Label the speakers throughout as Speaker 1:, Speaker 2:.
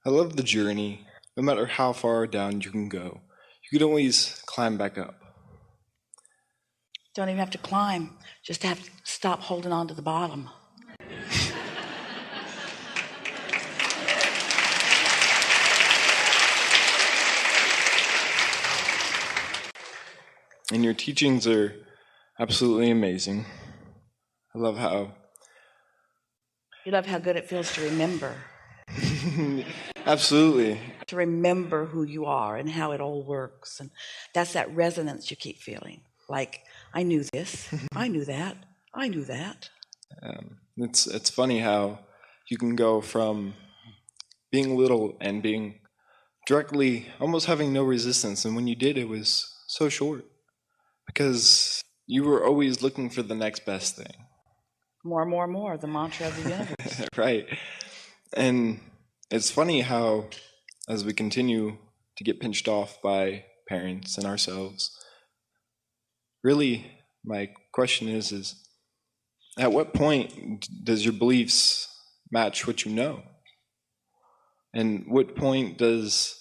Speaker 1: I love the journey. No matter how far down you can go, you can always climb back up.
Speaker 2: Don't even have to climb, just have to stop holding on to the bottom.
Speaker 1: And your teachings are absolutely amazing. I love how...
Speaker 2: You love how good it feels to remember.
Speaker 1: Absolutely.
Speaker 2: To remember who you are and how it all works. And that's that resonance you keep feeling. Like, I knew this, I knew that, I knew that.
Speaker 1: It's funny how you can go from being little and being directly, almost having no resistance. And when you did, it was so short. Because you were always looking for the next best thing.
Speaker 2: More, the mantra of the universe.
Speaker 1: Right. And it's funny how, as we continue to get pinched off by parents and ourselves, really, my question is at what point does your beliefs match what you know? And what point does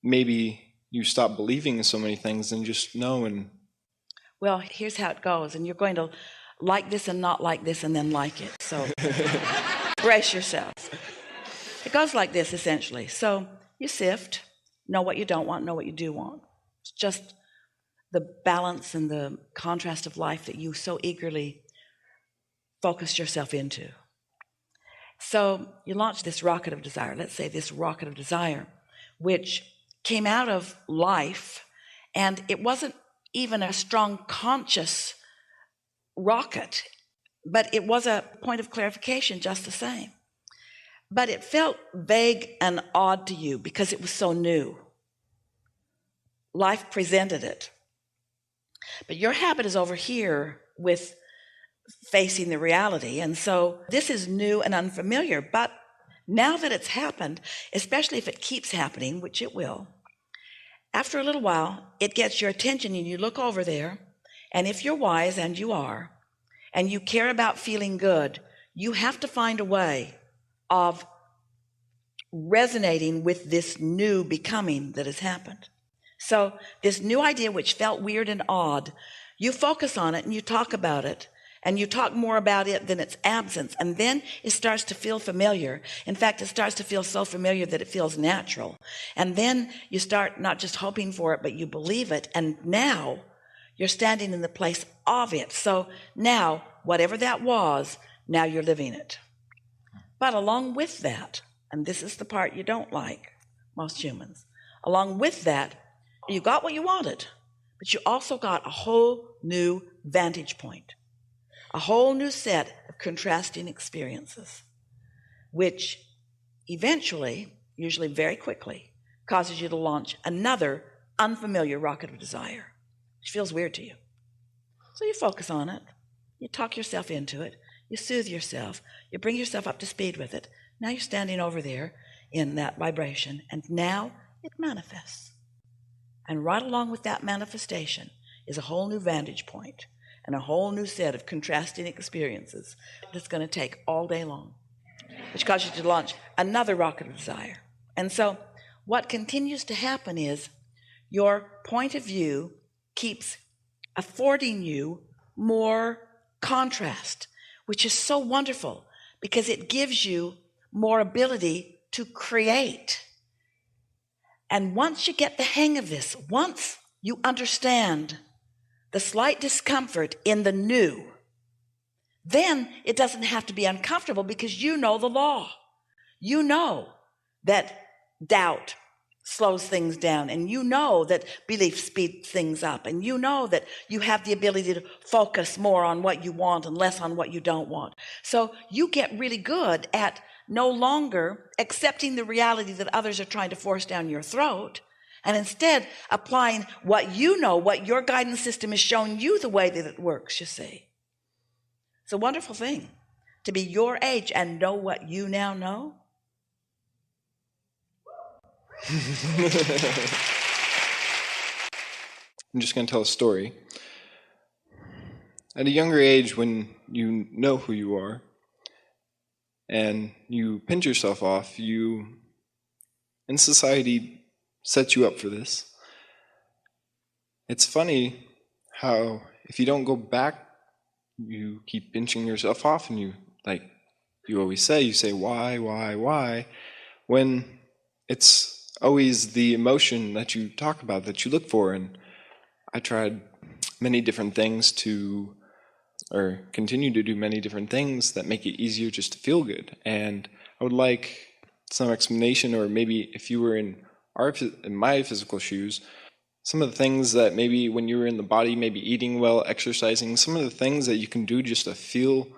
Speaker 1: maybe you stop believing in so many things and just know? And
Speaker 2: well, here's how it goes, and you're going to like this and not like this and then like it. So brace yourself. It goes like this, essentially. So you sift, know what you don't want, know what you do want. It's just the balance and the contrast of life that you so eagerly focused yourself into. So you launch this rocket of desire, let's say this rocket of desire, which came out of life, and it wasn't even a strong conscious rocket, but it was a point of clarification just the same. But it felt vague and odd to you because it was so new. Life presented it. But your habit is over here with facing the reality. And so this is new and unfamiliar. But now that it's happened, especially if it keeps happening, which it will, after a little while, it gets your attention and you look over there. And if you're wise, and you are, and you care about feeling good, you have to find a way of resonating with this new becoming that has happened. So this new idea, which felt weird and odd, you focus on it and you talk about it, and you talk more about it than its absence. And then it starts to feel familiar. In fact, it starts to feel so familiar that it feels natural. And then you start not just hoping for it, but you believe it. And now you're standing in the place of it. So now, whatever that was, now you're living it. But along with that, and this is the part you don't like, most humans, along with that, you got what you wanted, but you also got a whole new vantage point, a whole new set of contrasting experiences, which eventually, usually very quickly, causes you to launch another unfamiliar rocket of desire, which feels weird to you. So you focus on it, you talk yourself into it, you soothe yourself, you bring yourself up to speed with it. Now you're standing over there in that vibration, and now it manifests. And right along with that manifestation is a whole new vantage point and a whole new set of contrasting experiences that's going to take all day long, which causes you to launch another rocket of desire. And so what continues to happen is your point of view keeps affording you more contrast, which is so wonderful because it gives you more ability to create. And once you get the hang of this, once you understand the slight discomfort in the new, then it doesn't have to be uncomfortable because you know the law. You know that doubt slows things down, and you know that belief speeds things up, and you know that you have the ability to focus more on what you want and less on what you don't want. So you get really good at no longer accepting the reality that others are trying to force down your throat, and instead applying what you know, what your guidance system has shown you the way that it works, you see. It's a wonderful thing to be your age and know what you now know.
Speaker 1: I'm just going to tell a story. At a younger age, when you know who you are and you pinch yourself off, you and society sets you up for this. It's funny how if you don't go back, you keep pinching yourself off, and you always say, why, when it's always the emotion that you talk about, that you look for. And I tried many different things or continue to do many different things that make it easier just to feel good. And I would like some explanation, or maybe if you were in my physical shoes, some of the things that maybe when you were in the body, maybe eating well, exercising, some of the things that you can do just to feel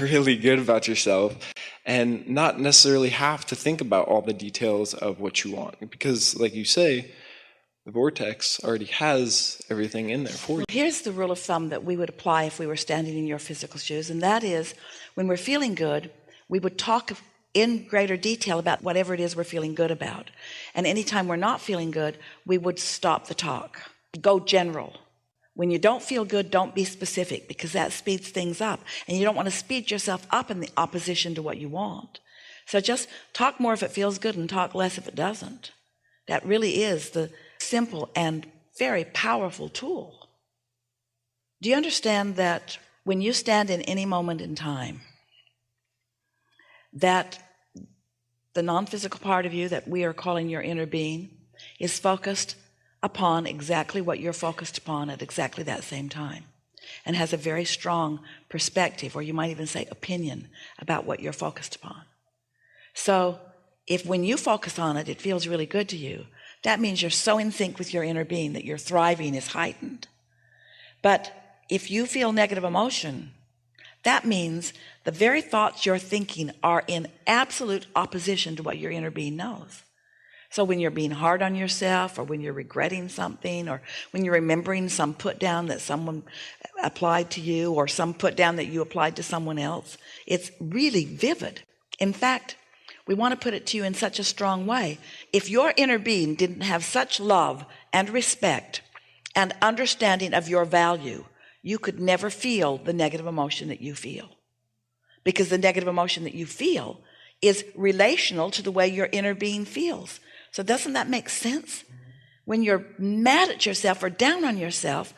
Speaker 1: really good about yourself and not necessarily have to think about all the details of what you want. Because like you say, the vortex already has everything in there for you.
Speaker 2: Here's the rule of thumb that we would apply if we were standing in your physical shoes, and that is, when we're feeling good, we would talk in greater detail about whatever it is we're feeling good about. And anytime we're not feeling good, we would stop the talk. Go general. When you don't feel good, don't be specific, because that speeds things up. And you don't want to speed yourself up in the opposition to what you want. So just talk more if it feels good and talk less if it doesn't. That really is the simple and very powerful tool. Do you understand that when you stand in any moment in time, that the non-physical part of you that we are calling your inner being is focused upon exactly what you're focused upon at exactly that same time, and has a very strong perspective, or you might even say opinion, about what you're focused upon. So if when you focus on it, it feels really good to you, that means you're so in sync with your inner being that your thriving is heightened. But if you feel negative emotion, that means the very thoughts you're thinking are in absolute opposition to what your inner being knows. So when you're being hard on yourself, or when you're regretting something, or when you're remembering some put down that someone applied to you, or some put down that you applied to someone else, it's really vivid. In fact, we want to put it to you in such a strong way. If your inner being didn't have such love and respect and understanding of your value, you could never feel the negative emotion that you feel. Because the negative emotion that you feel is relational to the way your inner being feels. So doesn't that make sense? When you're mad at yourself or down on yourself,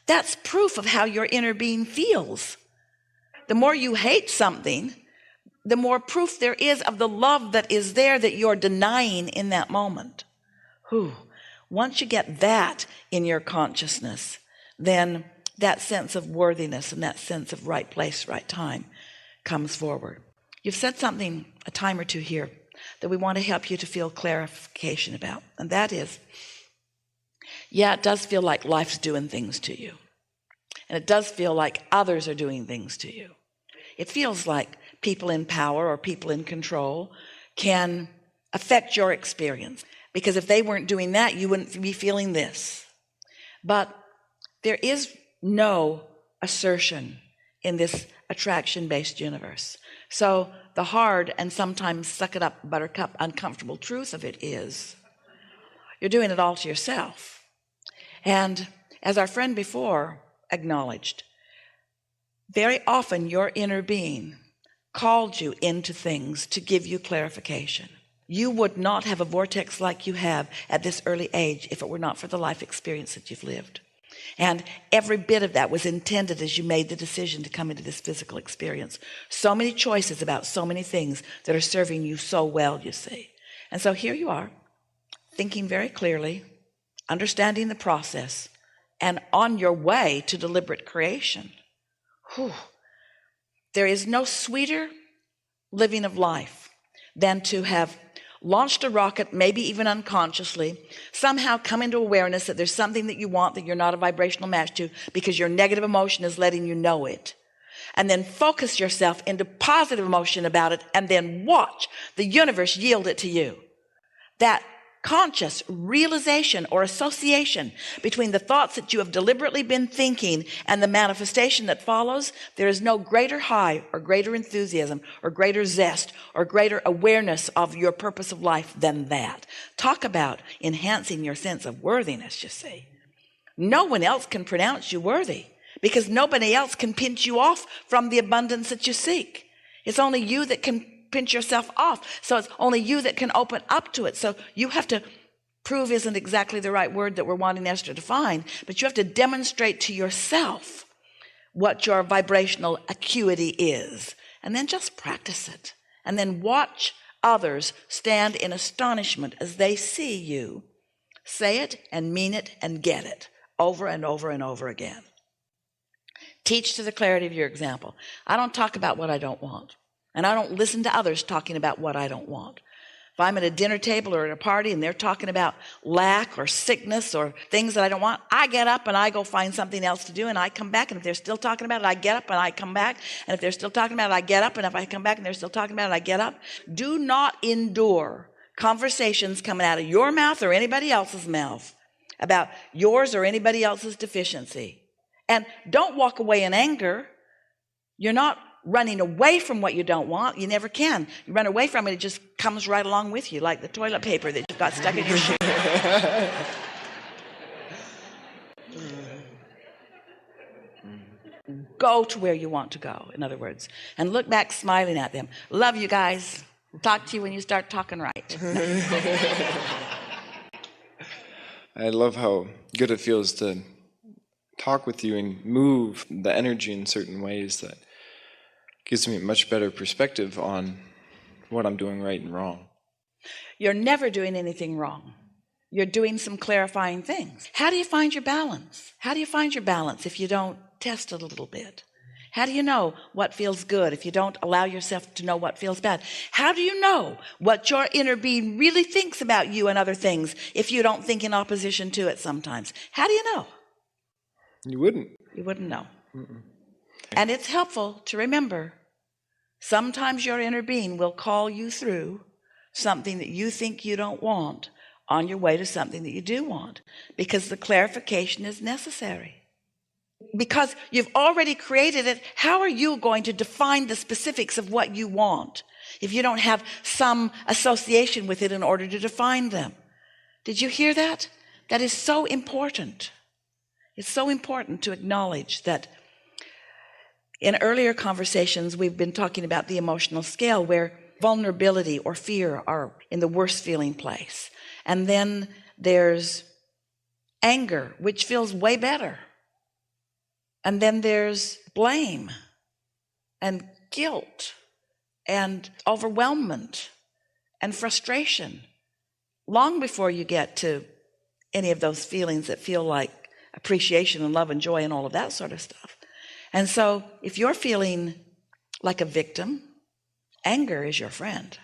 Speaker 2: that's proof of how your inner being feels. The more you hate something, the more proof there is of the love that is there that you're denying in that moment. Once you get that in your consciousness, then that sense of worthiness and that sense of right place, right time comes forward. You've said something a time or two here that we want to help you to feel clarification about. And that is, yeah, it does feel like life's doing things to you. And it does feel like others are doing things to you. It feels like people in power or people in control can affect your experience. Because if they weren't doing that, you wouldn't be feeling this. But there is no assertion in this attraction-based universe. So the hard and sometimes suck it up, buttercup, uncomfortable truth of it is you're doing it all to yourself. And as our friend before acknowledged, very often your inner being called you into things to give you clarification. You would not have a vortex like you have at this early age if it were not for the life experience that you've lived. And every bit of that was intended as you made the decision to come into this physical experience. So many choices about so many things that are serving you so well, you see. And so here you are, thinking very clearly, understanding the process, and on your way to deliberate creation. There is no sweeter living of life than to have launched a rocket, maybe even unconsciously, somehow come into awareness that there's something that you want that you're not a vibrational match to because your negative emotion is letting you know it. And then focus yourself into positive emotion about it, and then watch the universe yield it to you. That conscious realization or association between the thoughts that you have deliberately been thinking and the manifestation that follows, there is no greater high or greater enthusiasm or greater zest or greater awareness of your purpose of life than that. Talk about enhancing your sense of worthiness, you see. No one else can pronounce you worthy because nobody else can pinch you off from the abundance that you seek. It's only you that can pinch yourself off. So it's only you that can open up to it. So you have to prove isn't exactly the right word that we're wanting Esther to find, but you have to demonstrate to yourself what your vibrational acuity is, and then just practice it, and then watch others stand in astonishment as they see you say it and mean it and get it over and over and over again. Teach to the clarity of your example. I don't talk about what I don't want, and I don't listen to others talking about what I don't want. If I'm at a dinner table or at a party and they're talking about lack or sickness or things that I don't want, I get up and I go find something else to do, and I come back, and if they're still talking about it, I get up and I come back, and if they're still talking about it, I get up, and if I come back and they're still talking about it, I get up. Do not endure conversations coming out of your mouth or anybody else's mouth about yours or anybody else's deficiency. And don't walk away in anger. You're not running away from what you don't want. You never can. You run away from it, it just comes right along with you, like the toilet paper that you've got stuck in your shoe. Go to where you want to go, in other words, and look back smiling at them. Love you guys. Talk to you when you start talking right.
Speaker 1: I love how good it feels to talk with you and move the energy in certain ways that gives me a much better perspective on what I'm doing right and wrong.
Speaker 2: You're never doing anything wrong. You're doing some clarifying things. How do you find your balance? How do you find your balance if you don't test it a little bit? How do you know what feels good if you don't allow yourself to know what feels bad? How do you know what your inner being really thinks about you and other things if you don't think in opposition to it sometimes? How do you know?
Speaker 1: You wouldn't.
Speaker 2: You wouldn't know. Mm-mm. And it's helpful to remember, sometimes your inner being will call you through something that you think you don't want on your way to something that you do want, because the clarification is necessary. Because you've already created it, how are you going to define the specifics of what you want if you don't have some association with it in order to define them? Did you hear that? That is so important. It's so important to acknowledge that in earlier conversations, we've been talking about the emotional scale where vulnerability or fear are in the worst feeling place. And then there's anger, which feels way better. And then there's blame and guilt and overwhelmment and frustration, long before you get to any of those feelings that feel like appreciation and love and joy and all of that sort of stuff. And so if you're feeling like a victim, anger is your friend.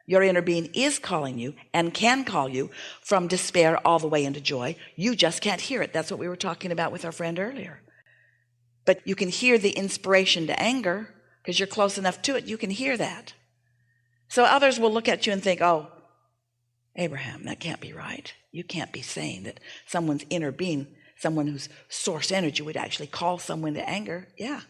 Speaker 2: Your inner being is calling you and can call you from despair all the way into joy. You just can't hear it. That's what we were talking about with our friend earlier. But you can hear the inspiration to anger because you're close enough to it. You can hear that. So others will look at you and think, oh, Abraham, that can't be right. You can't be saying that someone's inner being, someone whose source energy would actually call someone to anger. Yeah,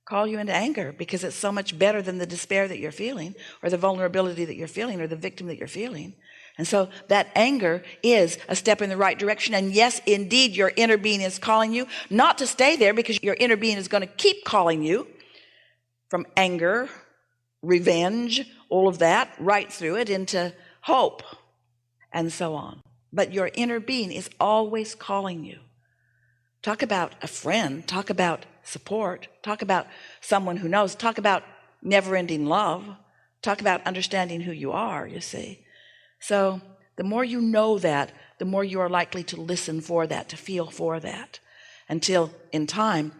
Speaker 2: call you into anger because it's so much better than the despair that you're feeling or the vulnerability that you're feeling or the victim that you're feeling. And so that anger is a step in the right direction. And yes, indeed, your inner being is calling you not to stay there, because your inner being is going to keep calling you from anger, revenge, all of that, right through it into hope and so on. But your inner being is always calling you. Talk about a friend, talk about support, talk about someone who knows, talk about never-ending love, talk about understanding who you are, you see. So the more you know that, the more you are likely to listen for that, to feel for that, until in time,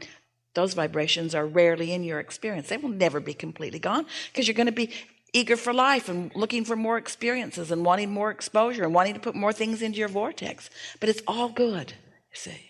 Speaker 2: those vibrations are rarely in your experience. They will never be completely gone because you're going to be eager for life and looking for more experiences and wanting more exposure and wanting to put more things into your vortex. But it's all good, you see.